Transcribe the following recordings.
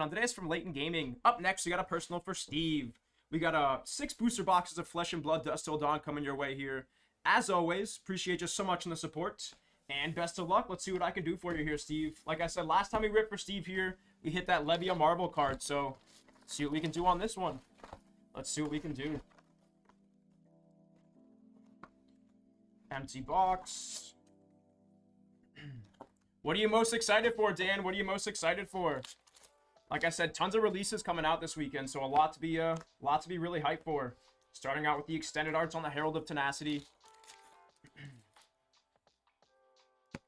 Andreas from Leighton Gaming. Up next, we got a personal for Steve. We got 6 booster boxes of Flesh and Blood Dust Till Dawn coming your way here. As always, appreciate you so much in the support. And best of luck. Let's see what I can do for you here, Steve. Like I said, last time we ripped for Steve here, we hit that Levia Marble card. So, let's see what we can do on this one. Let's see what we can do. Empty box. What are you most excited for, Dan? What are you most excited for? Like I said, tons of releases coming out this weekend, so a lot to be really hyped for. Starting out with the extended arts on the Herald of Tenacity.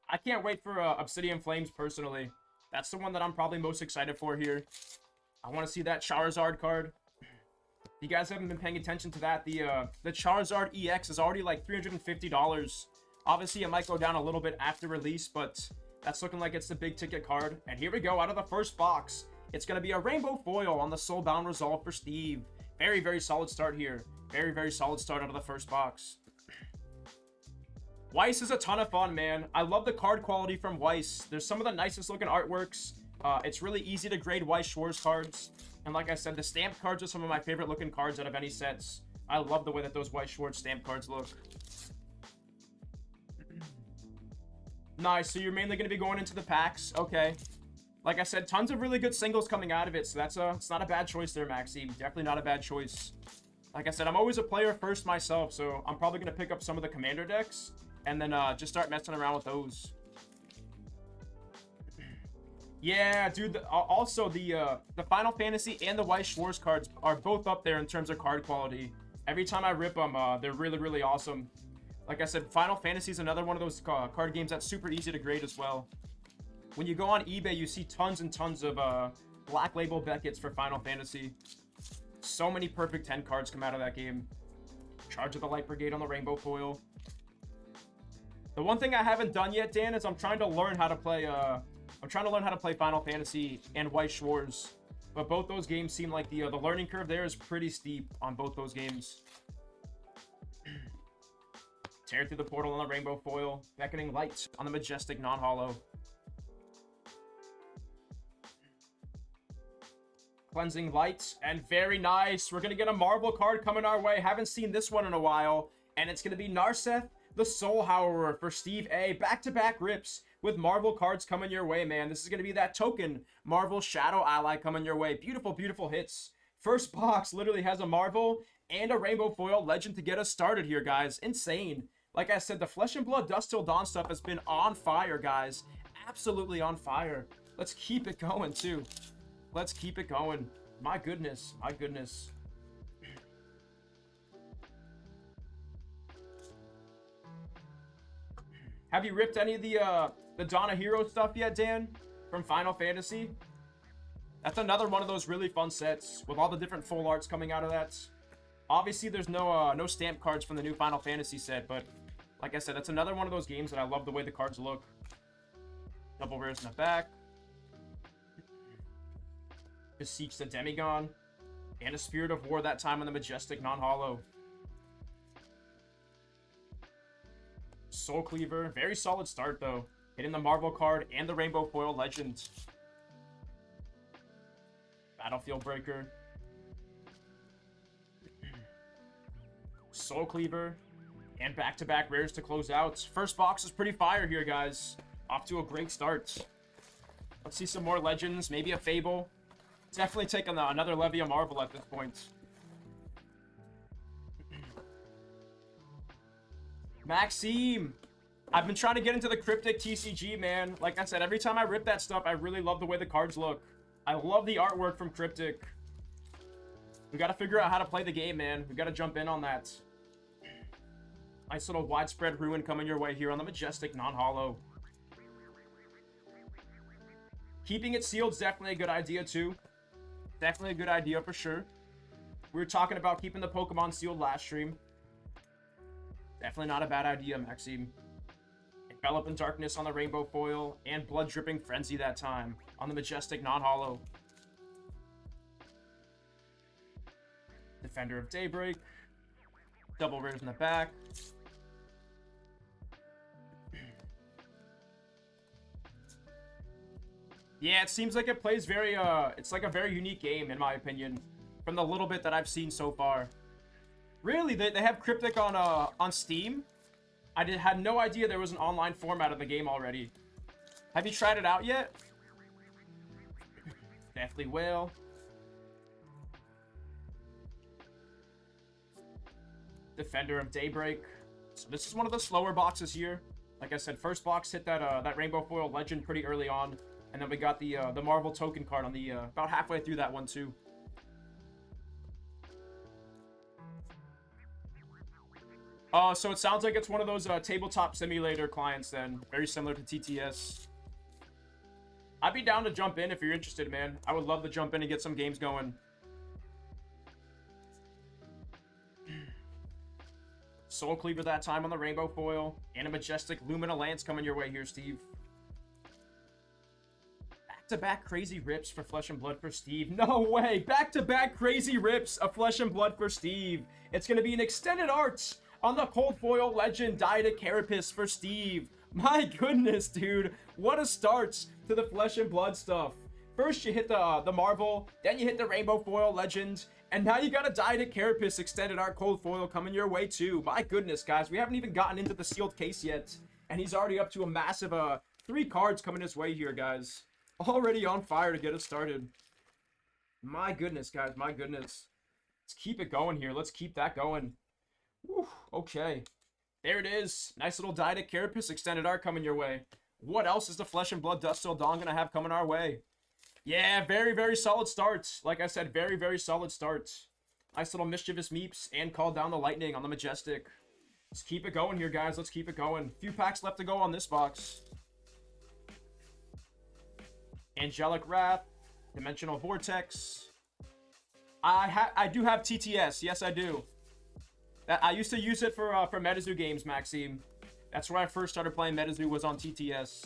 I can't wait for Obsidian Flames personally. That's the one that I'm probably most excited for here. I want to see that Charizard card. If you guys haven't been paying attention to that, the Charizard EX is already like $350. Obviously, it might go down a little bit after release, but that's looking like it's the big ticket card. And here we go, out of the first box. It's going to be a rainbow foil on the Soulbound Resolve for Steve. Very, very solid start here. Very, very solid start out of the first box. Weiss is a ton of fun, man. I love the card quality from Weiss. There's some of the nicest looking artworks. It's really easy to grade Weiss Schwarz cards. And like I said, the stamped cards are some of my favorite looking cards out of any sets. I love the way that those Weiss Schwarz stamped cards look. Nice, so you're mainly going to be going into the packs. Okay. Like I said, tons of really good singles coming out of it, so it's not a bad choice there, Maxime. Definitely not a bad choice. Like I said, I'm always a player first myself, so I'm probably going to pick up some of the commander decks and then just start messing around with those. Yeah, dude. Also, the Final Fantasy and the Weiss Schwarz cards are both up there in terms of card quality. Every time I rip them, they're really, really awesome. Like I said, Final Fantasy is another one of those card games that's super easy to grade as well. When you go on eBay, you see tons and tons of Black Label Beckett's for Final Fantasy. So many perfect 10 cards come out of that game. Charge of the Light Brigade on the rainbow foil. The one thing I haven't done yet, Dan, is I'm trying to learn how to play Final Fantasy and Weiss Schwarz. But both those games seem like the learning curve there is pretty steep on both those games. Tear through the portal on the rainbow foil. Beckoning Light on the Majestic non-hollow. Cleansing Light, and very nice. We're going to get a Marvel card coming our way. Haven't seen this one in a while. And it's going to be Narseth, the Soul Howler for Steve A. Back-to-back rips with Marvel cards coming your way, man. This is going to be that token Marvel Shadow Ally coming your way. Beautiful, beautiful hits. First box literally has a Marvel and a Rainbow Foil Legend to get us started here, guys. Insane. Like I said, the Flesh and Blood Dust Till Dawn stuff has been on fire, guys. Absolutely on fire. Let's keep it going, too. Let's keep it going. My goodness. My goodness. Have you ripped any of the Donna Hero stuff yet, Dan? From Final Fantasy? That's another one of those really fun sets with all the different full arts coming out of that. Obviously, there's no stamp cards from the new Final Fantasy set, but like I said, that's another one of those games that I love the way the cards look. Double rares in the back. Beseech the Demigon. And a Spirit of War that time on the Majestic non-hollow. Soul Cleaver. Very solid start, though. Hitting the Marvel card and the Rainbow Foil Legend. Battlefield Breaker. Soul Cleaver. And back-to-back rares to close out. First box is pretty fire here, guys. Off to a great start. Let's see some more Legends. Maybe a Fable. Definitely taking another Levia Marvel at this point. Maxime! I've been trying to get into the Cryptic TCG, man. Like I said, every time I rip that stuff, I really love the way the cards look. I love the artwork from Cryptic. We got to figure out how to play the game, man. We got to jump in on that. Nice little widespread ruin coming your way here on the Majestic non-hollow. Keeping it sealed is definitely a good idea, too. Definitely a good idea for sure. We were talking about keeping the Pokemon sealed last stream. Definitely not a bad idea, Maxime. Envelop in Darkness on the Rainbow Foil, and Blood Dripping Frenzy that time on the Majestic non-hollow. Defender of Daybreak. Double rares in the back. Yeah, it seems like it plays very, it's like a very unique game, in my opinion, from the little bit that I've seen so far. Really, they have Cryptic on Steam? Had no idea there was an online format of the game already. Have you tried it out yet? Definitely will. Defender of Daybreak. So this is one of the slower boxes here. Like I said, first box hit that Rainbow Foil Legend pretty early on. And then we got the Marvel token card on the about halfway through that one too. So it sounds like it's one of those tabletop simulator clients then. Very similar to TTS. I'd be down to jump in if you're interested, man. I would love to jump in and get some games going. Soul Cleaver that time on the Rainbow Foil. And a Majestic Lumina Lance coming your way here, Steve. Back-to-back crazy rips for Flesh and Blood for Steve. No way! Back-to-back crazy rips of Flesh and Blood for Steve. It's going to be an extended art on the Cold Foil Legend Dieta Carapace for Steve. My goodness, dude. What a start to the Flesh and Blood stuff. First, you hit the Marvel, then you hit the Rainbow Foil Legend, and now you got a Dieta Carapace extended art Cold Foil coming your way, too. My goodness, guys. We haven't even gotten into the sealed case yet, and he's already up to a massive 3 cards coming his way here, guys. Already on fire to get us started. My goodness, guys. My goodness. Let's keep it going here. Let's keep that going. Whew, okay. There it is. Nice little Dieta Carapace extended art coming your way. What else is the Flesh and Blood Dusk Till Dawn going to have coming our way? Yeah, very, very solid starts. Like I said, very, very solid starts. Nice little Mischievous Meeps and Call Down the Lightning on the Majestic. Let's keep it going here, guys. Let's keep it going. Few packs left to go on this box. Angelic Wrath. Dimensional Vortex. I do have TTS. Yes, I do. I used to use it for MetaZoo games, Maxime. That's where I first started playing MetaZoo, was on TTS.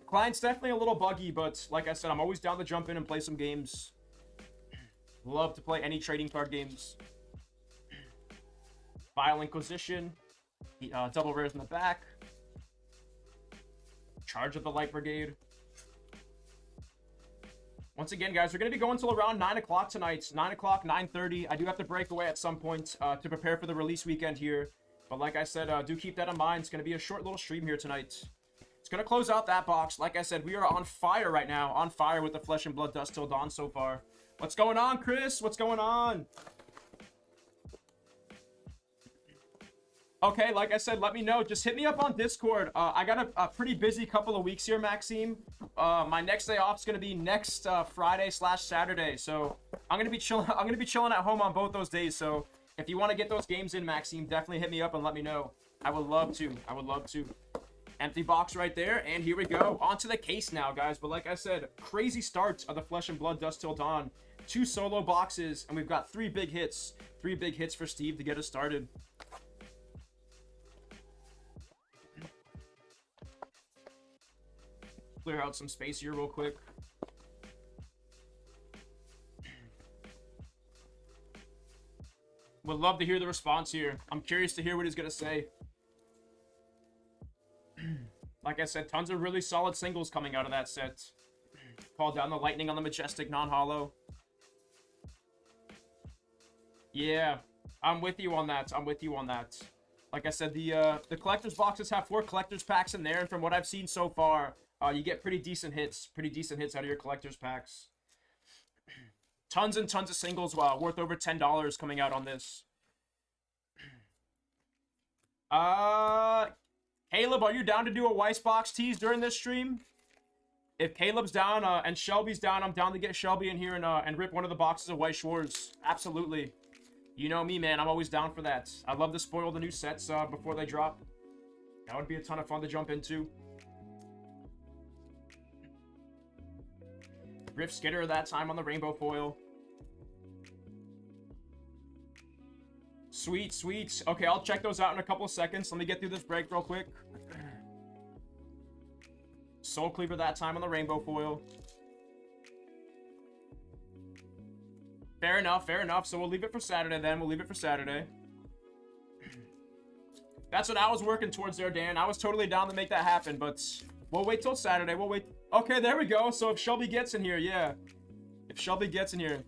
Client's definitely a little buggy, but like I said, I'm always down to jump in and play some games. Love to play any trading card games. Vile Inquisition. Double rares in the back. Charge of the Light Brigade. Once again, guys, we're going to be going till around 9 o'clock tonight. 9 o'clock, 9:30. I do have to break away at some point to prepare for the release weekend here. But like I said, do keep that in mind. It's going to be a short little stream here tonight. It's going to close out that box. Like I said, we are on fire right now. On fire with the Flesh and Blood Dusk Till Dawn so far. What's going on, Chris? What's going on? Okay, like I said, let me know. Just hit me up on Discord. I got a pretty busy couple of weeks here, Maxime. My next day off is gonna be next Friday/Saturday. So I'm gonna be chilling. I'm gonna be chilling at home on both those days. So if you want to get those games in, Maxime, definitely hit me up and let me know. I would love to. I would love to. Empty box right there, and here we go. On to the case now, guys. But like I said, crazy starts of the Flesh and Blood Dusk Till Dawn. 2 solo boxes, and we've got 3 big hits. 3 big hits for Steve to get us started. Clear out some space here real quick. Would love to hear the response here. I'm curious to hear what he's going to say. Like I said, tons of really solid singles coming out of that set. Call Down the Lightning on the Majestic non-hollow. Yeah, I'm with you on that. I'm with you on that. Like I said, the collector's boxes have 4 collector's packs in there, and from what I've seen so far, you get pretty decent hits out of your collector's packs. Tons and tons of singles, worth over $10 coming out on this. Caleb, are you down to do a Weiss box tease during this stream? If Caleb's down and Shelby's down, I'm down to get Shelby in here and rip one of the boxes of Weiss Schwarz. Absolutely. You know me, man. I'm always down for that. I love to spoil the new sets before they drop. That would be a ton of fun to jump into. Rift Skitter that time on the Rainbow Foil. Sweet, sweet. Okay, I'll check those out in a couple of seconds. Let me get through this break real quick. Soul Cleaver that time on the Rainbow Foil. Fair enough, fair enough. So we'll leave it for Saturday then. We'll leave it for Saturday. That's what I was working towards there, Dan. I was totally down to make that happen, but we'll wait till Saturday. We'll wait. Okay, there we go. So if Shelby gets in here, yeah. If Shelby gets in here.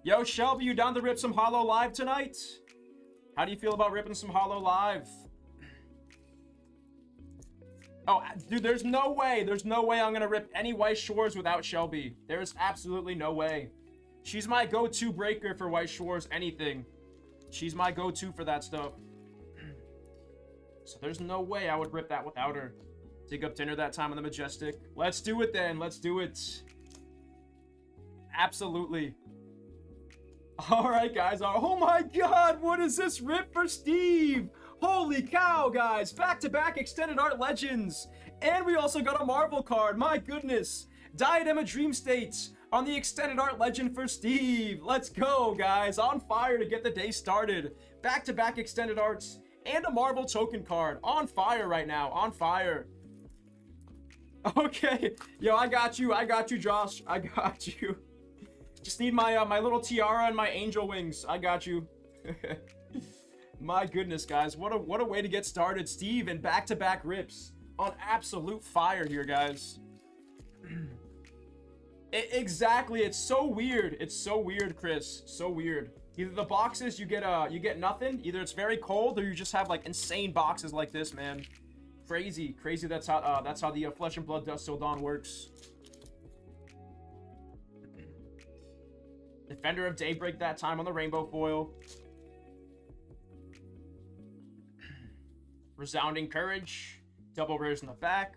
Yo, Shelby, you down to rip some Holo Live tonight? How do you feel about ripping some Holo Live? Oh, dude, there's no way. There's no way I'm going to rip any White Shores without Shelby. There's absolutely no way. She's my go-to breaker for White Shores, anything. She's my go-to for that stuff. So there's no way I would rip that without her. Dig up dinner that time on the Majestic. Let's do it then. Let's do it. Absolutely. All right, guys. Oh my God. What is this rip for Steve? Holy cow, guys. Back-to-back Extended Art Legends. And we also got a Marvel card. My goodness. Diadem of Dream States on the Extended Art Legend for Steve. Let's go, guys. On fire to get the day started. Back-to-back Extended Arts and a Marvel token card. On fire right now. On fire. Okay. Yo, I got you. I got you, Josh. I got you. Just need my my little tiara and my angel wings. I got you. My goodness, guys. What a way to get started. Steve and back-to-back rips. On absolute fire here, guys. Exactly. It's so weird. It's so weird, Chris. So weird. Either the boxes you get nothing. Either it's very cold, or you just have like insane boxes like this, man. Crazy. That's how the Flesh and Blood Dusk Till Dawn works. Defender of Daybreak that time on the rainbow foil. Resounding Courage. Double rares in the back.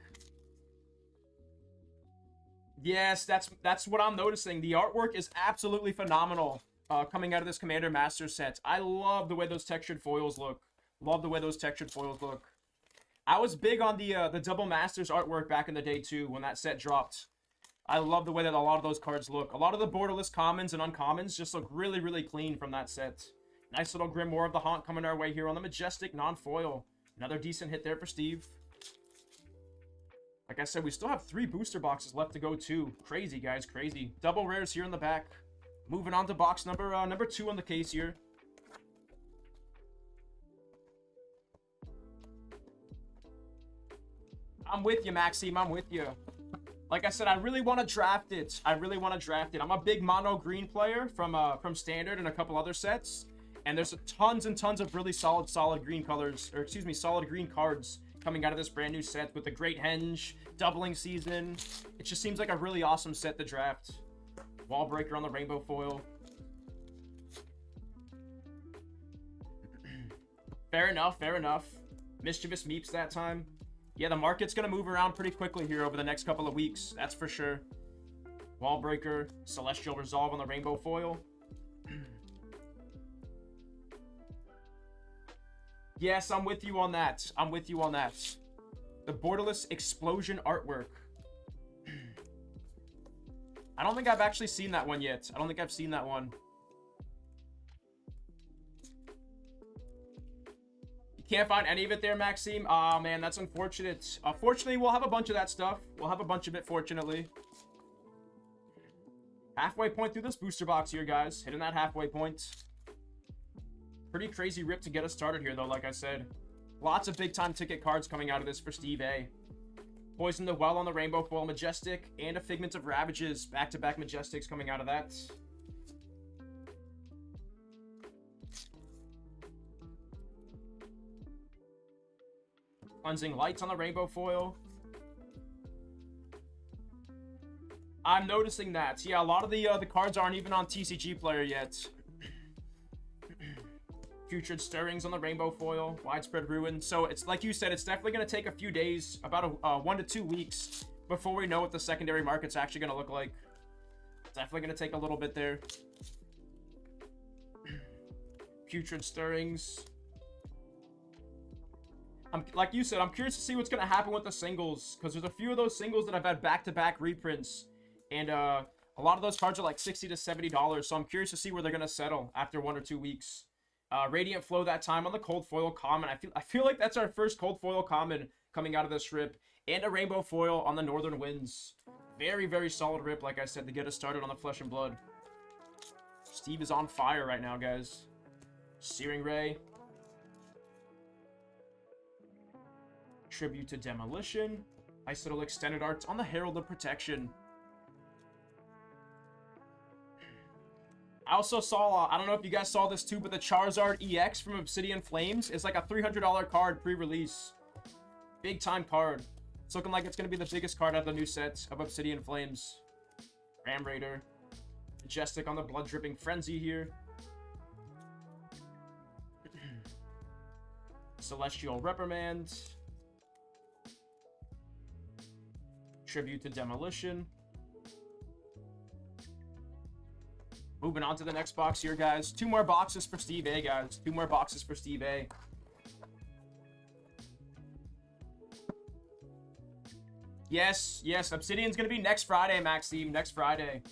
Yes, that's what I'm noticing. The artwork is absolutely phenomenal coming out of this Commander Master set. I love the way those textured foils look. Love the way those textured foils look. I was big on the Double Masters artwork back in the day too when that set dropped. I love the way that a lot of those cards look. A lot of the borderless commons and uncommons just look really, really clean from that set. Nice little Grimoire of the Haunt coming our way here on the Majestic non-foil. Another decent hit there for Steve. Like I said, we still have 3 booster boxes left to go too. Crazy, guys, crazy. Double rares here in the back. Moving on to box number 2 on the case here. I'm with you, Maxime. I'm with you. Like I said, I really want to draft it. I'm a big mono green player from Standard and a couple other sets. And there's tons and tons of really solid green colors, or excuse me, solid green cards coming out of this brand new set with the Great Henge, Doubling Season. It just seems like a really awesome set to draft. Wall Breaker on the rainbow foil. Fair enough. Mischievous Meeps that time. Yeah, the market's going to move around pretty quickly here over the next couple of weeks. That's for sure. Wall Breaker, Celestial Resolve on the rainbow foil. Yes, I'm with you on that. The Borderless Explosion artwork. I don't think I've actually seen that one yet. You can't find any of it there, Maxime? Aw, man, that's unfortunate. Fortunately, we'll have a bunch of that stuff. We'll have a bunch of it, fortunately. Halfway point through this booster box here, guys. Hitting that halfway point. Pretty crazy rip to get us started here, though, like I said. Lots of big-time ticket cards coming out of this for Steve A. Poison the Well on the rainbow foil Majestic, and a Figment of Ravages. Back-to-back Majestics coming out of that. Cleansing Lights on the rainbow foil. I'm noticing that. Yeah, a lot of the cards aren't even on TCG Player yet. Putrid Stirrings on the rainbow foil. Widespread Ruin. So it's like you said, it's definitely going to take a few days, about 1 to 2 weeks, before we know what the secondary market's actually going to look like. Definitely going to take a little bit there. Putrid Stirrings. Like you said, I'm curious to see what's going to happen with the singles, because there's a few of those singles that I've had back-to-back reprints, and a lot of those cards are like $60 to $70, so I'm curious to see where they're going to settle after 1 or 2 weeks. Radiant Flow that time on the cold foil common. I feel like that's our first cold foil common coming out of this rip, and a rainbow foil on the Northern Winds. Very, very solid rip, like I said, to get us started on the Flesh and Blood. Steve is on fire right now, guys. Searing Ray. Tribute to Demolition. Nice little extended arts on the Herald of Protection. I also saw, I don't know if you guys saw this too, but the Charizard EX from Obsidian Flames is like a $300 card pre-release. Big time card. It's looking like it's going to be the biggest card out of the new set of Obsidian Flames. Ram Raider. Majestic on the Blood Dripping Frenzy here. Celestial Reprimand. Tribute to Demolition. Moving on to the next box here, guys. 2 more boxes for Steve A, guys. 2 more boxes for Steve A. Yes, yes. Obsidian's going to be next Friday, Maxime. Next Friday.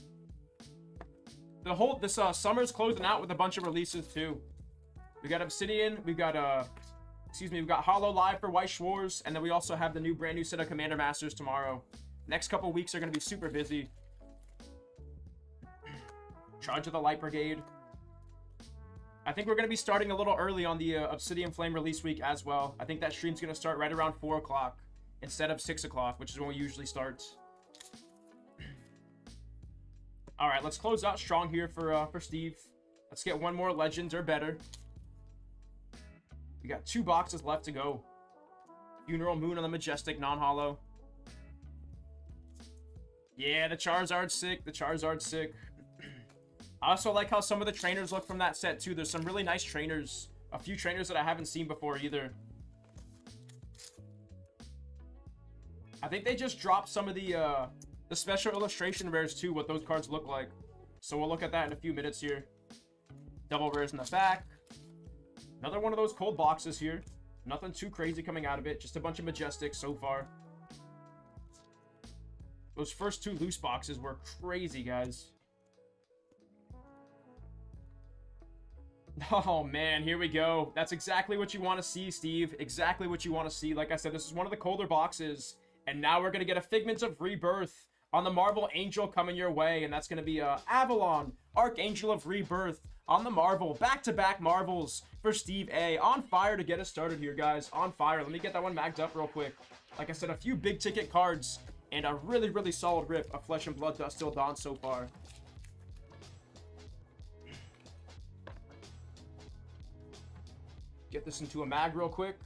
This summer's closing out with a bunch of releases, too. We got Obsidian. We've got, we've got Hollow Live for White Schwarz. And then we also have the brand new set of Commander Masters tomorrow. Next couple weeks are going to be super busy. Charge of the Light Brigade. I think we're going to be starting a little early on the Obsidian Flame release week as well. I think that stream's going to start right around 4 o'clock instead of 6 o'clock, which is when we usually start. All right, let's close out strong here for Steve. Let's get 1 more Legends or better. We got 2 boxes left to go. Funeral Moon on the Majestic non-hollow. Yeah, the Charizard's sick. The Charizard's sick. I also like how some of the trainers look from that set, too. There's some really nice trainers. A few trainers that I haven't seen before, either. I think they just dropped some of the special illustration rares, too, what those cards look like. So we'll look at that in a few minutes here. Double rares in the back. Another one of those cold boxes here. Nothing too crazy coming out of it. Just a bunch of Majestics so far. Those first 2 loose boxes were crazy, guys. Oh, man, here we go. That's exactly what you want to see, Steve. Exactly what you want to see. Like I said, this is one of the colder boxes. And now we're going to get a Figment of Rebirth on the Marvel Angel coming your way. And that's going to be Avalon, Archangel of Rebirth on the Marvel. Back-to-back Marvels for Steve A. On fire to get us started here, guys. On fire. Let me get that one magged up real quick. Like I said, a few big-ticket cards and a really, really solid rip of Flesh and Blood Dusk Till Dawn so far. Get this into a mag real quick.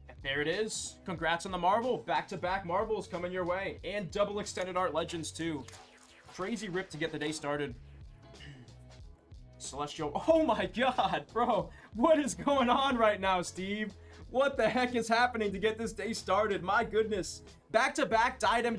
And there it is. Congrats on the Marvel. Back-to-back Marvels coming your way. And double extended art Legends, too. Crazy rip to get the day started. Celestial. Oh my god, bro. What is going on right now, Steve? What the heck is happening to get this day started? My goodness. Back-to-back Diadem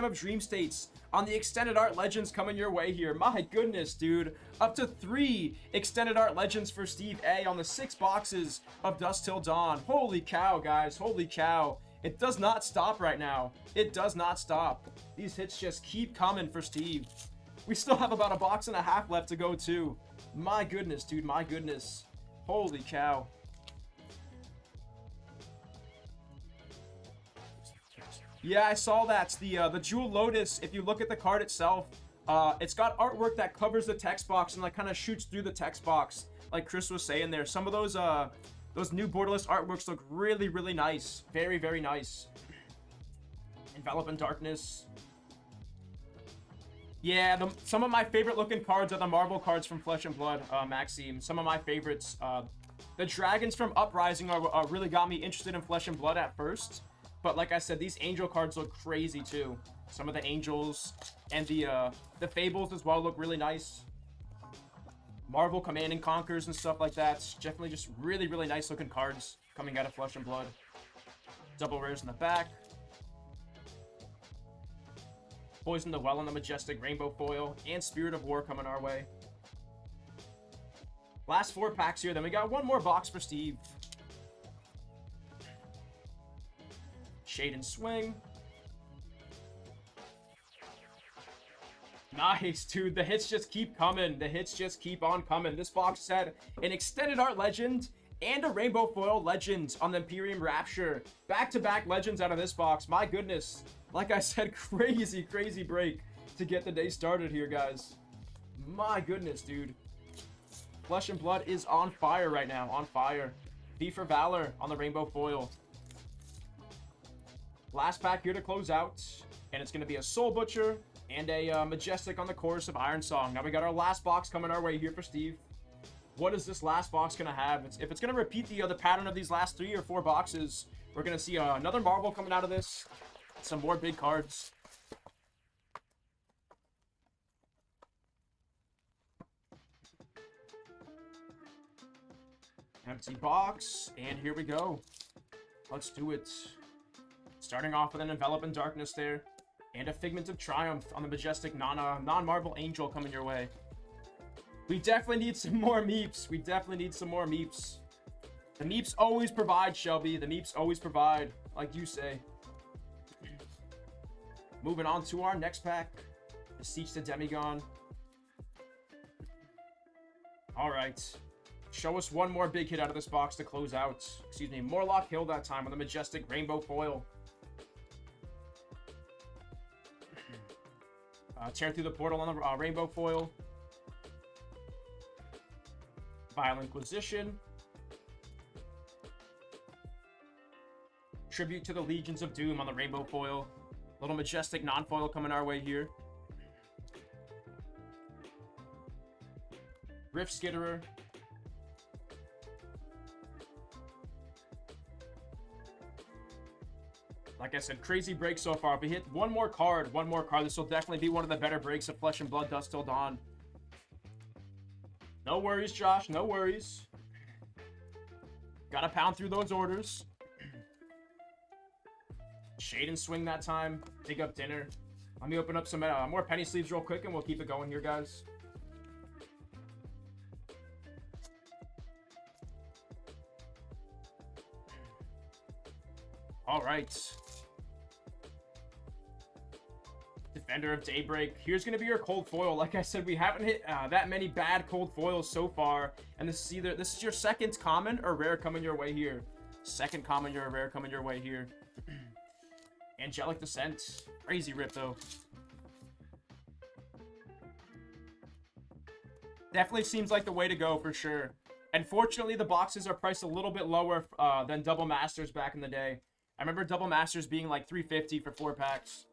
of Dream States on the extended art Legends coming your way here. My goodness, dude. Up to 3 extended art Legends for Steve A on the 6 boxes of Dusk Till Dawn. Holy cow, guys. Holy cow. It does not stop right now. It does not stop. These hits just keep coming for Steve. We still have about a box and a half left to go, too. My goodness, dude. My goodness. Holy cow. Yeah, I saw that. The Jewel Lotus, if you look at the card itself, it's got artwork that covers the text box and like kind of shoots through the text box, like Chris was saying there. Some of those new borderless artworks look really, really nice. Very, very nice. Envelop in Darkness. Yeah, some of my favorite looking cards are the Marvel cards from Flesh and Blood, Maxime. Some of my favorites. The dragons from Uprising are really got me interested in Flesh and Blood at first. But like I said, these angel cards look crazy too. Some of the angels and the fables as well look really nice. Marvel Command and Conquers and stuff like that. It's definitely just really, really nice looking cards coming out of Flesh and Blood. Double rares in the back. Poison the Well on the Majestic Rainbow Foil. And Spirit of War coming our way. Last 4 packs here. Then we got 1 more box for Steve. Shade and Swing. Nice, dude. The hits just keep coming. The hits just keep on coming. This box had an extended art Legend and a Rainbow Foil Legend on the Imperium Rapture. Back-to-back Legends out of this box. My goodness. Like I said, crazy, crazy break to get the day started here, guys. My goodness, dude. Flesh and Blood is on fire right now. On fire. V for Valor on the Rainbow Foil. Last pack here to close out. And it's going to be a Soul Butcher and a Majestic on the Chorus of Iron Song. Now we got our last box coming our way here for Steve. What is this last box going to have? If it's going to repeat the pattern of these last 3 or 4 boxes, we're going to see another Marvel coming out of this. Some more big cards. Empty box, and here we go. Let's do it. Starting off with an Envelop in Darkness there, and a Figment of Triumph on the Majestic non-Marvel Angel coming your way. We definitely need some more Meeps. We definitely need some more Meeps. The Meeps always provide, Shelby. The Meeps always provide, like you say. Moving on to our next pack. Beseech the Demigon. Alright. Show us one more big hit out of this box to close out. Excuse me, Morlock Hill that time on the Majestic Rainbow Foil. Tear Through the Portal on the Rainbow Foil. Vile Inquisition. Tribute to the Legions of Doom on the Rainbow Foil. Little Majestic non-foil coming our way here. Rift Skitterer. Like I said, crazy break so far. If we hit one more card, this will definitely be one of the better breaks of Flesh and Blood Dust Till Dawn. No worries, Josh. No worries. Gotta pound through those orders. Shade and Swing that time. Dig up dinner. Let me open up some more penny sleeves real quick, and we'll keep it going here, guys. All right. Defender of Daybreak. Here's going to be your cold foil. Like I said, we haven't hit that many bad cold foils so far. And this is your second common or rare coming your way here. Second common or rare coming your way here. Angelic Descent. Crazy rip, though. Definitely seems like the way to go for sure. Unfortunately, the boxes are priced a little bit lower than Double Masters back in the day. I remember Double Masters being like $350 for 4 packs.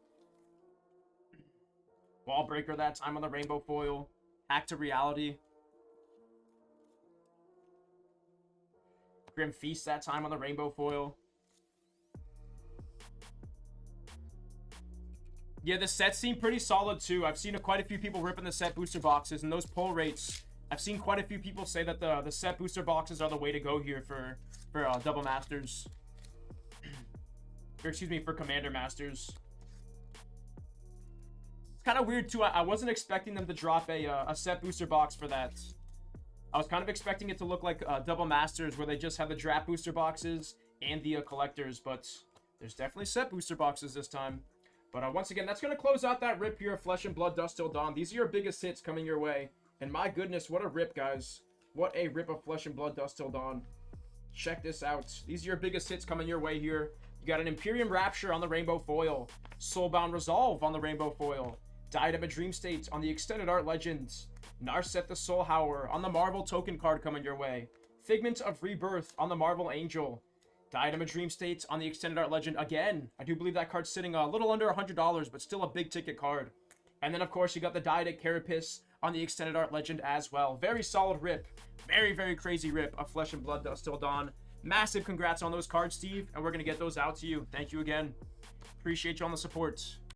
Wall Breaker that time on the Rainbow Foil. Hack to Reality. Grim Feast that time on the Rainbow Foil. Yeah, the sets seem pretty solid too. I've seen quite a few people ripping the set booster boxes, and those pull rates, I've seen quite a few people say that the set booster boxes are the way to go here for Double Masters. Or excuse me, for Commander Masters. It's kind of weird too. I wasn't expecting them to drop a set booster box for that. I was kind of expecting it to look like Double Masters, where they just have the draft booster boxes and the collectors, but there's definitely set booster boxes this time. But once again, that's going to close out that rip here of Flesh and Blood Dust Till Dawn. These are your biggest hits coming your way. And my goodness, what a rip, guys. What a rip of Flesh and Blood Dust Till Dawn. Check this out. These are your biggest hits coming your way here. You got an Imperium Rapture on the Rainbow Foil. Soulbound Resolve on the Rainbow Foil. Diadem of Dream State on the Extended Art Legends. Narset the Soul Hower on the Marvel Token card coming your way. Figment of Rebirth on the Marvel Angel. Diadem of Dream State on the Extended Art Legend again. I do believe that card's sitting a little under $100, but still a big ticket card. And then, of course, you got the Diadic Carapace on the Extended Art Legend as well. Very solid rip. Very, very crazy rip of Flesh and Blood Dust Till Dawn. Massive congrats on those cards, Steve, and we're going to get those out to you. Thank you again. Appreciate you on the support.